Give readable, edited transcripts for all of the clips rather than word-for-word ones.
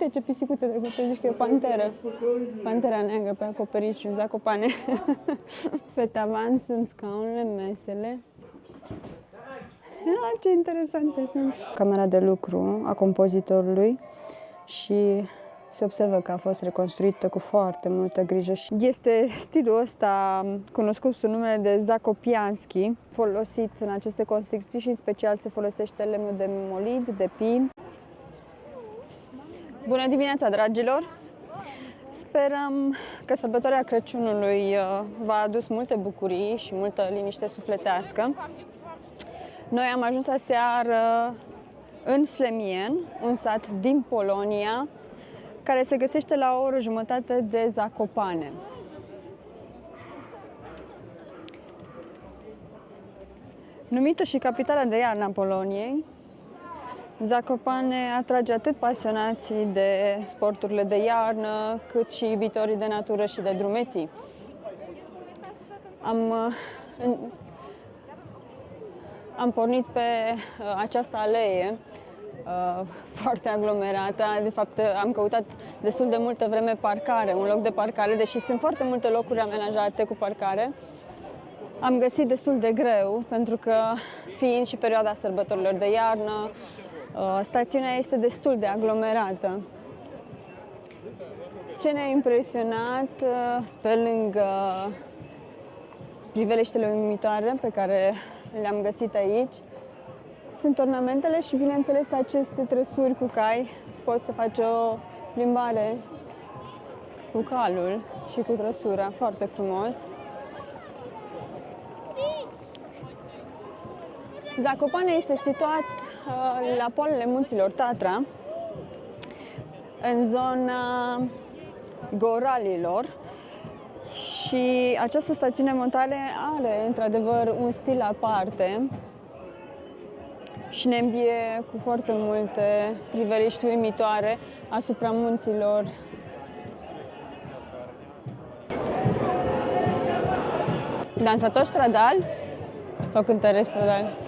Uite ce pisicuță drăguță, zici că e o panteră. Pantera neagră pe acoperiș și Zacopane. Pe tavan sunt scaunele, mesele. Ce interesante sunt. Camera de lucru a compozitorului și se observă că a fost reconstruită cu foarte multă grijă. Este stilul ăsta cunoscut sub numele de Zakopianski, folosit în aceste construcții și în special se folosește lemnul de molid, de pin. Bună dimineața, dragilor! Sperăm că sărbătoarea Crăciunului v-a adus multe bucurii și multă liniște sufletească. Noi am ajuns aseară în Slemien, un sat din Polonia, care se găsește la o oră jumătate de Zakopane. Numită și capitala de iarnă a Poloniei, Zakopane atrage atât pasionații de sporturile de iarnă, cât și iubitorii de natură și de drumeții. Am pornit pe această alee foarte aglomerată. De fapt, am căutat destul de multă vreme parcare, un loc de parcare, deși sunt foarte multe locuri amenajate cu parcare. Am găsit destul de greu, pentru că, fiind și perioada sărbătorilor de iarnă, stațiunea este destul de aglomerată. Ce ne-a impresionat, pe lângă priveliștele uimitoare pe care le-am găsit aici, sunt ornamentele și, bineînțeles, aceste trăsuri cu cai. Poți să faci o plimbare cu calul și cu trăsura, foarte frumos. Zakopane este situat la poalele munților Tatra, în zona Goralilor, și această stațiune montană are într-adevăr un stil aparte și ne îmbie cu foarte multe priveliști uimitoare asupra munților. Dansator stradal sau cântărești stradal?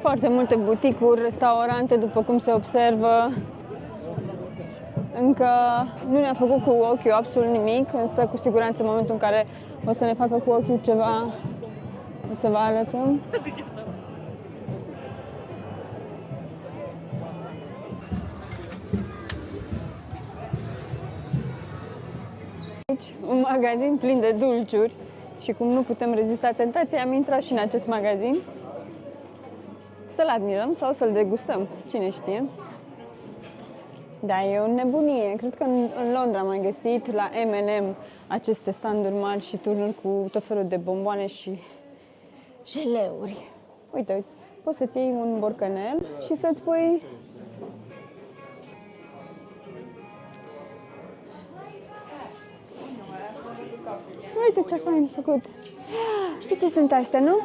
Foarte multe buticuri, restaurante, după cum se observă. Încă nu ne-a făcut cu ochiul absolut nimic, însă cu siguranță în momentul în care o să ne facă cu ochiul ceva, o să vă arătăm. Aici, un magazin plin de dulciuri și cum nu putem rezista tentației, am intrat și în acest magazin. Să-l admirăm sau să-l degustăm, cine știe. Da, e o nebunie. Cred că în Londra am mai găsit la M&M aceste standuri mari și turnuri cu tot felul de bomboane și jeleuri. Uite, poți să-ți iei un borcanel și să-ți pui uite ce fain făcut. Știi ce sunt astea, nu?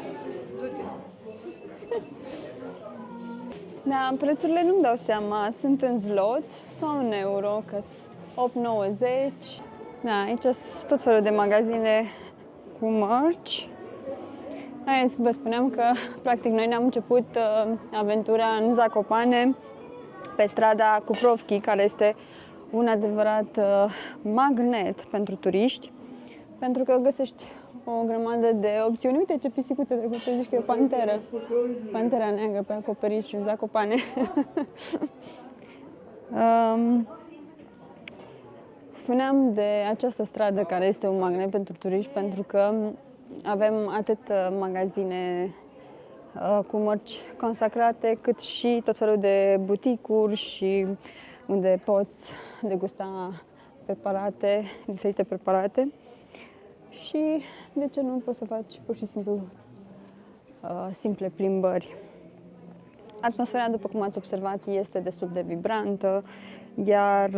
Da, prețurile nu-mi dau seama, sunt în zloți sau în euro, că sunt 8,90. Da, aici sunt tot felul de magazine cu mărci. Hai, vă spuneam că, practic, noi ne-am început aventura în Zakopane, pe strada Kuprovki, care este un adevărat magnet pentru turiști, pentru că găsești o grămadă de opțiuni. Uite ce pisicuță drăguță, zici că e o panteră. Pantera neagră pe acoperiș și Zacopane. Spuneam de această stradă care este un magnet pentru turiști, pentru că avem atât magazine cu mărci consacrate, cât și tot felul de buticuri și unde poți degusta preparate, diferite preparate. Și de ce nu poți să faci pur și simplu simple plimbări. Atmosfera, după cum ați observat, este destul de vibrantă, iar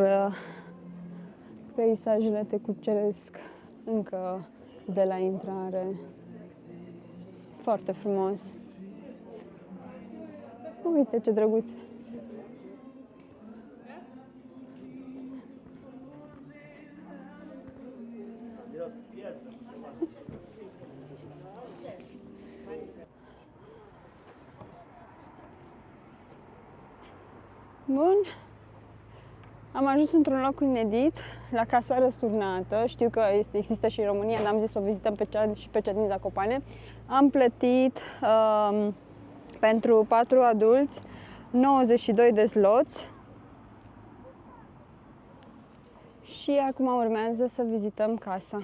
peisajele te cuceresc încă de la intrare. Foarte frumos. Uite ce drăguț! Bun. Am ajuns într-un loc inedit, la Casa Răsturnată. Știu că există și în România, dar am zis să o vizităm și pe cea din Zakopane. Am plătit pentru 4 adulți 92 de zloți. Și acum urmează să vizităm casa.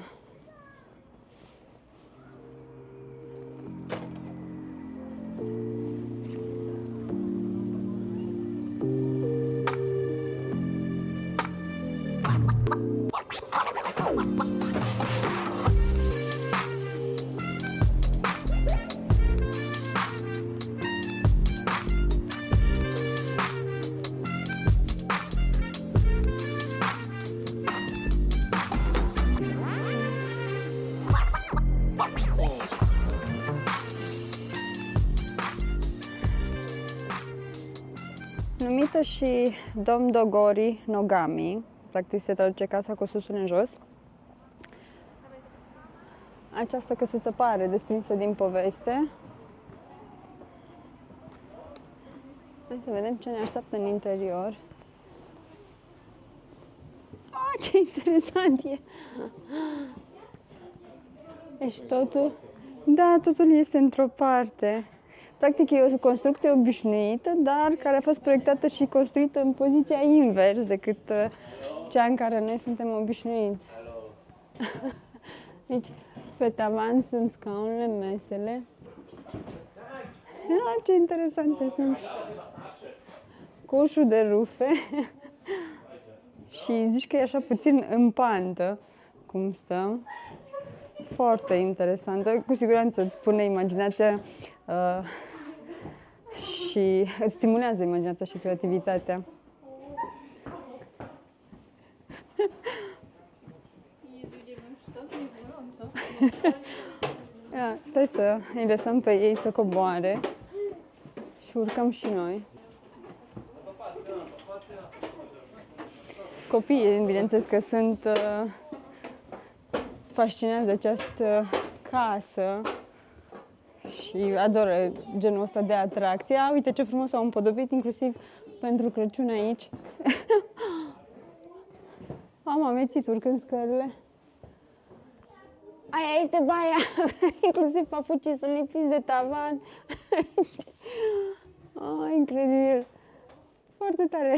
Numită și Dom Dogori Nogami, practic se traduce casa cu susul în jos. Această căsuță pare desprinsă din poveste. Hai să vedem ce ne așteaptă în interior. Ce interesant e! Deci totul, da, totul este într-o parte. Practic e o construcție obișnuită, dar care a fost proiectată și construită în poziția invers decât cea în care noi suntem obișnuiți. Deci, pe tavan sunt scaunele, mesele. Ce interesante sunt! Cu ușul de rufe. Și zici că e așa puțin în pantă, cum stăm. Foarte interesantă. Cu siguranță îți pune imaginația și îți stimulează imaginația și creativitatea. Stai să îi lăsăm pe ei să coboare și urcăm și noi. Copiii, bineînțeles că sunt fascinați de această casă și adoră genul ăsta de atracție. Uite ce frumos au împodobit, inclusiv pentru Crăciun aici. Am amețit urcând scările. Aia este baia! Inclusiv papucii sunt lipiți de tavan. Incredibil! Foarte tare!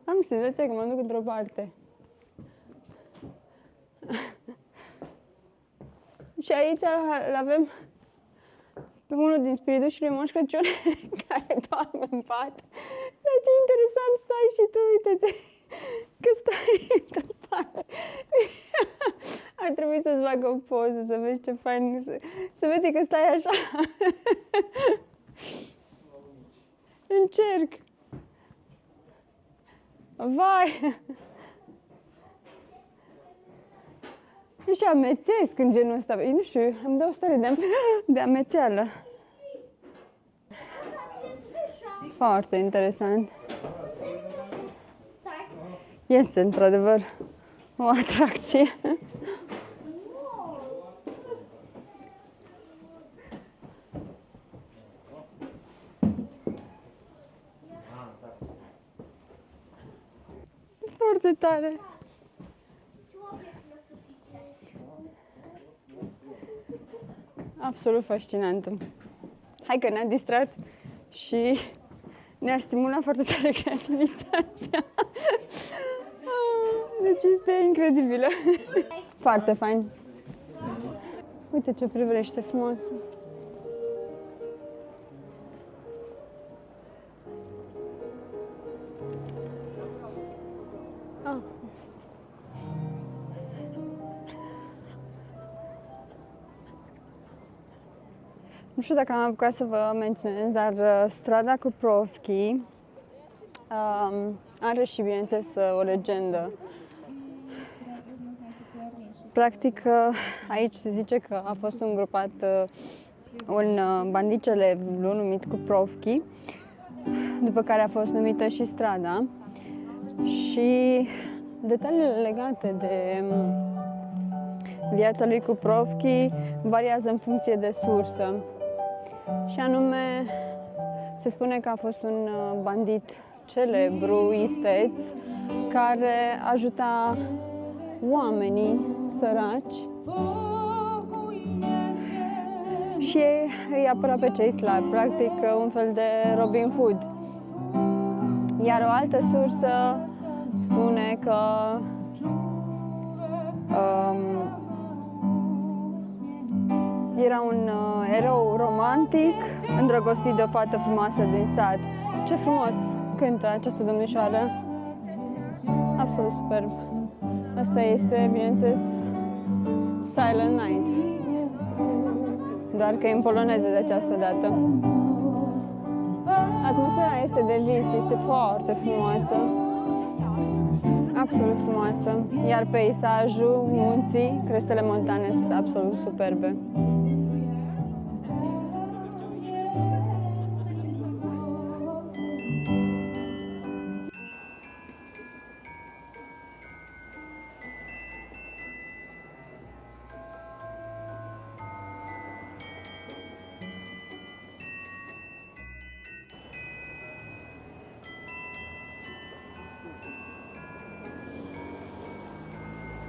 Am senzația că mă duc într-o parte. Și aici îl avem pe unul din spiridușii lui Moș Crăciun care doarme în pat. Dar ce interesant stai și tu, uite-te, că stai într-o parte. Ar trebui să-ți fac o poză, să vezi ce fain, să vezi că stai așa. Încerc. Vai! Eu și amețesc în genul ăsta. Eu nu știu, îmi dă o stare de amețeală. Foarte interesant. Este într-adevăr o atracție. Foarte tare. Absolut fascinantă. Hai că ne-a distrat și Ne-a stimulat foarte tare creativitatea. Deci este incredibilă. Foarte fain. Uite ce priveliște frumoasă. Nu știu dacă am apucat să vă menționez, dar strada cu Provki are și, bineînțeles, o legendă. Practic, aici se zice că a fost îngrupat un bandit celebru numit cu Provki, după care a fost numită și strada. Și detaliile legate de viața lui cu Provki variază în funcție de sursă. Și anume, se spune că a fost un bandit celebru, isteț, care ajuta oamenii săraci și îi apăra pe cei slabi, practic un fel de Robin Hood. Iar o altă sursă spune că era un erou romantic, îndrăgostit de o fată frumoasă din sat. Ce frumos cântă această domnișoară! Absolut superb! Asta este, bineînțeles, Silent Night. Doar că e în poloneză de această dată. Atmosfera este de vis, este foarte frumoasă. Absolut frumoasă. Iar peisajul, munții, crestele montane sunt absolut superbe.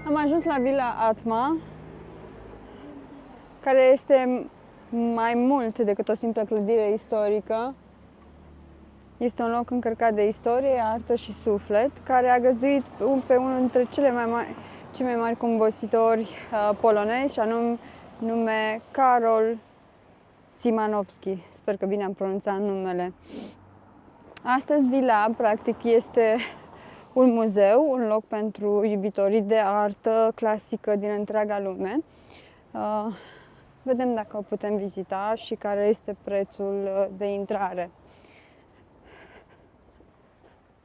Am ajuns la Villa Atma, care este mai mult decât o simplă clădire istorică. Este un loc încărcat de istorie, artă și suflet, care a găzduit pe unul dintre cei mai mari compozitori polonezi, și nume Karol Szymanowski. Sper că bine am pronunțat numele. Astăzi Villa, practic, este un muzeu, un loc pentru iubitorii de artă clasică din întreaga lume. Vedem dacă o putem vizita și care este prețul de intrare.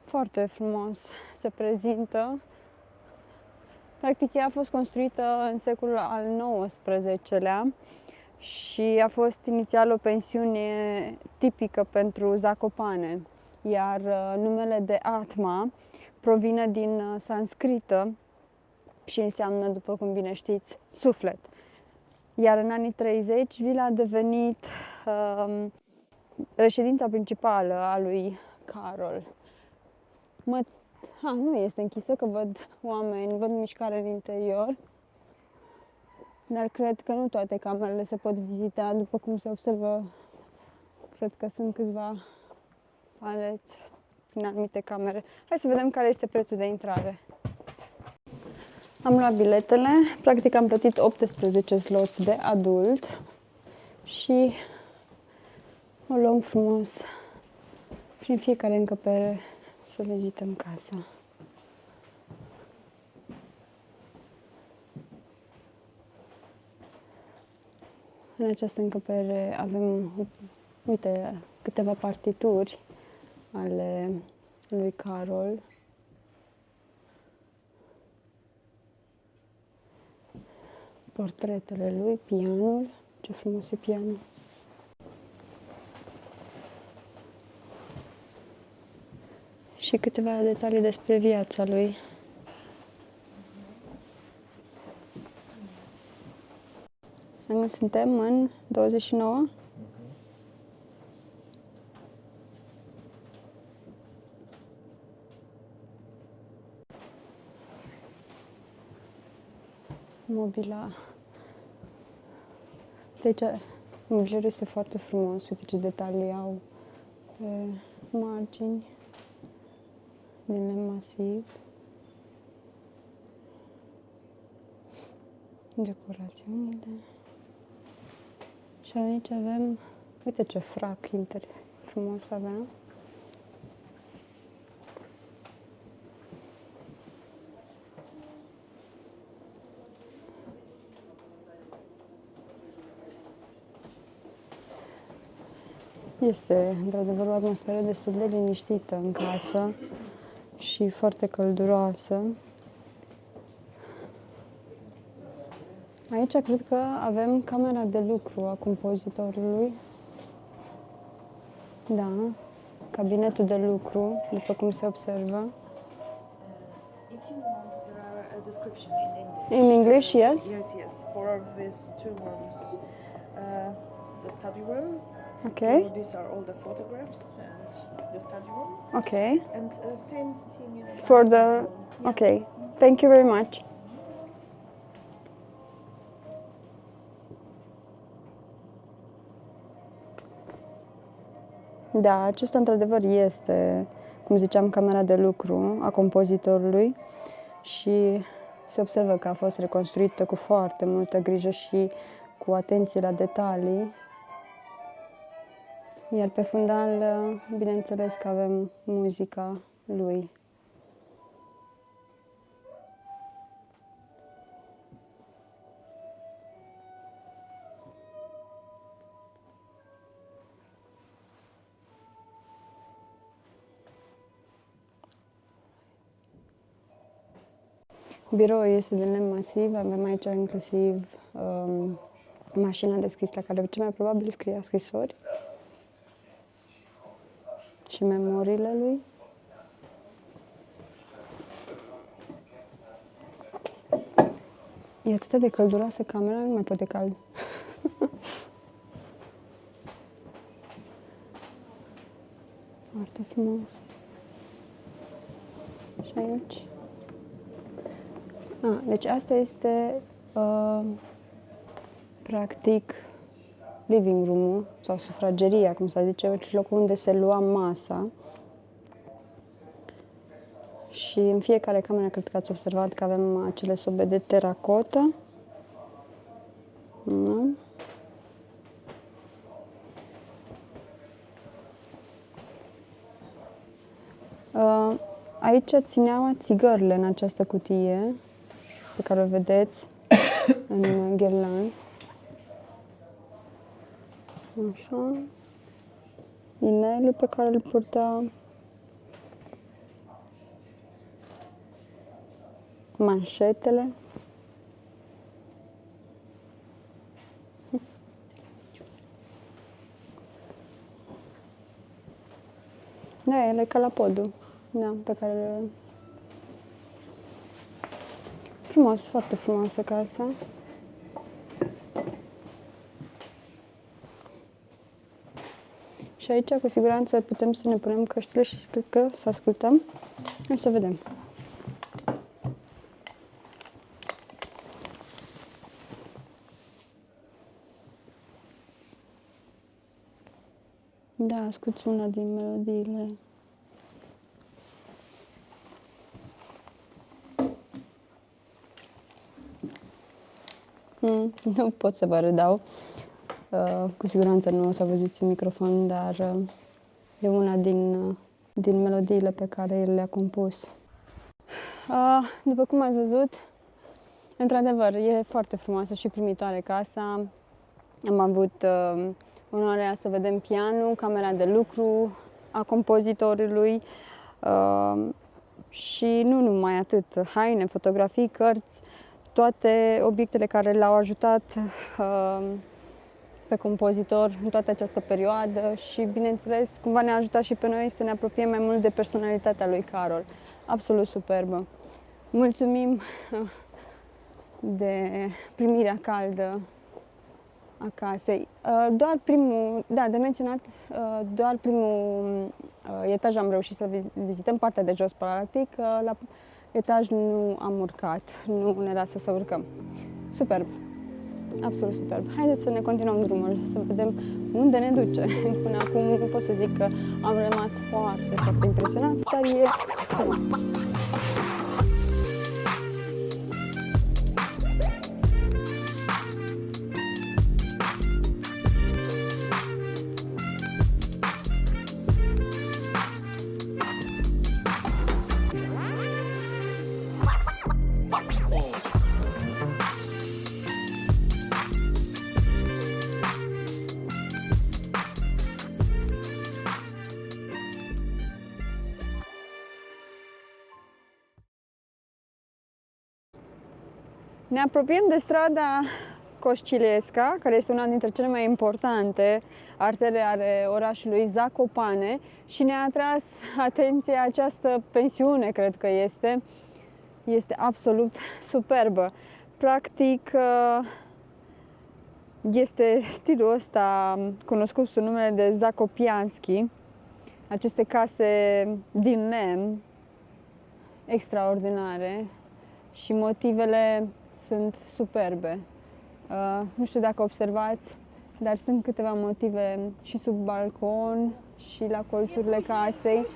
Foarte frumos se prezintă. Practic, ea a fost construită în secolul al XIX-lea și a fost inițial o pensiune tipică pentru Zakopane, iar numele de Atma provine din sanscrită și înseamnă, după cum bine știți, suflet. Iar în anii 30, vila a devenit reședința principală a lui Karol. Nu este închisă, că văd oameni, văd mișcare în interior, dar cred că nu toate camerele se pot vizita, după cum se observă. Cred că sunt câțiva paleți prin anumite camere. Hai să vedem care este prețul de intrare. Am luat biletele, practic am plătit 18 zloți de adult și o luăm frumos prin fiecare încăpere să vizităm casa. În această încăpere avem, uite, câteva partituri ale lui Karol. Portretele lui, pianul, ce frumos e pianul. Și câteva detalii despre viața lui. Noi suntem în 29. Mobila. Deci, mobilierul este foarte frumos. Uite ce detalii au pe margini din lemn masiv. Decorațiunile. Și aici avem, uite ce frac frumos avem. Este, într-adevăr, o atmosferă destul de liniștită în casă și foarte călduroasă. Aici cred că avem camera de lucru a compozitorului. Da, cabinetul de lucru, după cum se observă. If you want, there are a description in English. In English, yes? Yes. For these two rooms, the study room. Okay. So these are all the photographs and the study room. Okay. And same thing in the For dining the... room. Yeah. Okay. Thank you very much. Da, acesta într-adevăr este, cum ziceam, camera de lucru a compozitorului și se observă că a fost reconstruită cu foarte multă grijă și cu atenție la detalii. Iar pe fundal, bineînțeles că avem muzica lui. Biroul este din lemn masiv, avem aici inclusiv mașina de scris la care cel mai probabil scria scrisori și memoriile lui. E atât de călduroasă camera, nu mai pot de cald. Foarte frumos. Și aici. Deci asta este practic living room-ul sau sufrageria, cum se zice, locul unde se lua masa. Și în fiecare cameră cred că ați observat că avem acele sobe de teracotă. Da? Aici țineau țigările în această cutie pe care o vedeți în ghirlan. Așa. Inelul pe care îl purta. Manșetele. Da, ele ca la podul. Da, pe care... Frumos, foarte frumoasă casa. Și aici, cu siguranță, putem să ne punem căștile și cred că să ascultăm. Hai să vedem. Da, asculți una din melodiile. Nu pot să vă redau. Cu siguranță nu o să văziți în microfon, dar e una din melodiile pe care el le-a compus. După cum ați văzut, într-adevăr, e foarte frumoasă și primitoare casa. Am avut onoarea să vedem pianul, camera de lucru a compozitorului și nu numai atât, haine, fotografii, cărți, toate obiectele care l-au ajutat pe compozitor în toată această perioadă și, bineînțeles, cumva ne-a ajutat și pe noi să ne apropiem mai mult de personalitatea lui Carol. Absolut superbă! Mulțumim de primirea caldă a casei. Doar primul, da, de menționat, doar primul etaj am reușit să vizităm, partea de jos, practic. La etaj nu am urcat, nu ne lasă să urcăm. Superb! absolut superb. Haideți să ne continuăm drumul, să vedem unde ne duce. Până acum pot să zic că am rămas foarte, foarte impresionați, dar e frumos. Ne apropiem de strada Cosciliesca, care este una dintre cele mai importante artere ale orașului Zakopane și ne-a atras atenția această pensiune, cred că este. Este absolut superbă. Practic, este stilul ăsta cunoscut sub numele de Zakopianski, aceste case din lemn extraordinare și motivele sunt superbe. Nu știu dacă observați, dar sunt câteva motive și sub balcon și la colțurile casei,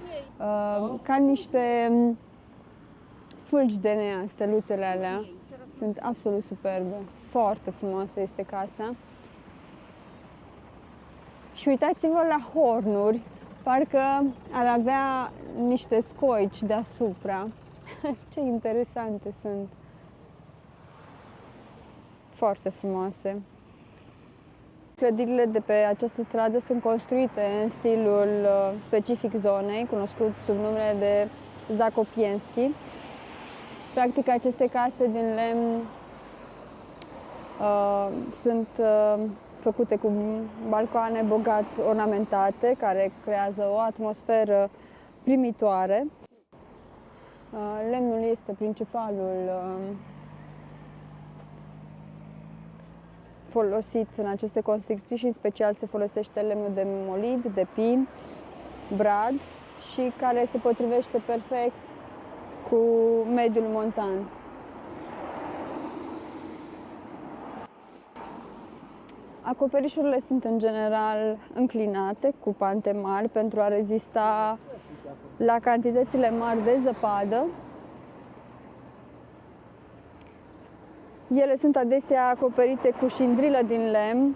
ca niște fulgi de nea, steluțele alea. Sunt absolut superbe. Foarte frumoasă este casa. Și uitați-vă la hornuri, parcă ar avea niște scoici deasupra. Ce interesante sunt! Foarte frumoase. Clădirile de pe această stradă sunt construite în stilul specific zonei, cunoscut sub numele de Zakopianski. Practic, aceste case din lemn sunt făcute cu balcoane bogat ornamentate, care creează o atmosferă primitoare. Lemnul este principalul folosit în aceste construcții și în special se folosește lemnul de molid, de pin, brad și care se potrivește perfect cu mediul montan. Acoperișurile sunt în general înclinate, cu pante mari, pentru a rezista la cantitățile mari de zăpadă. Ele sunt adesea acoperite cu șindrilă din lemn,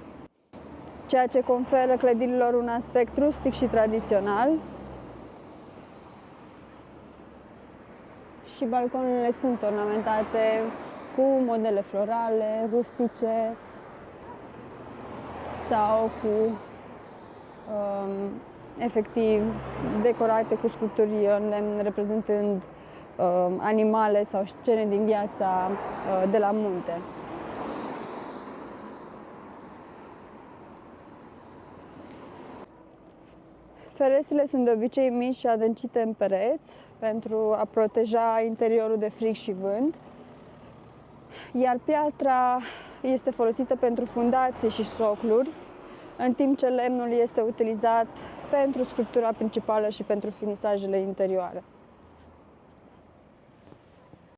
ceea ce conferă clădirilor un aspect rustic și tradițional. Și balconurile sunt ornamentate cu modele florale, rustice sau cu efectiv decorate cu sculpturi în lemn reprezentând animale sau scene din viața de la munte. Ferestrele sunt de obicei mici și adâncite în pereți pentru a proteja interiorul de frig și vânt, iar piatra este folosită pentru fundații și socluri, în timp ce lemnul este utilizat pentru sculptura principală și pentru finisajele interioare.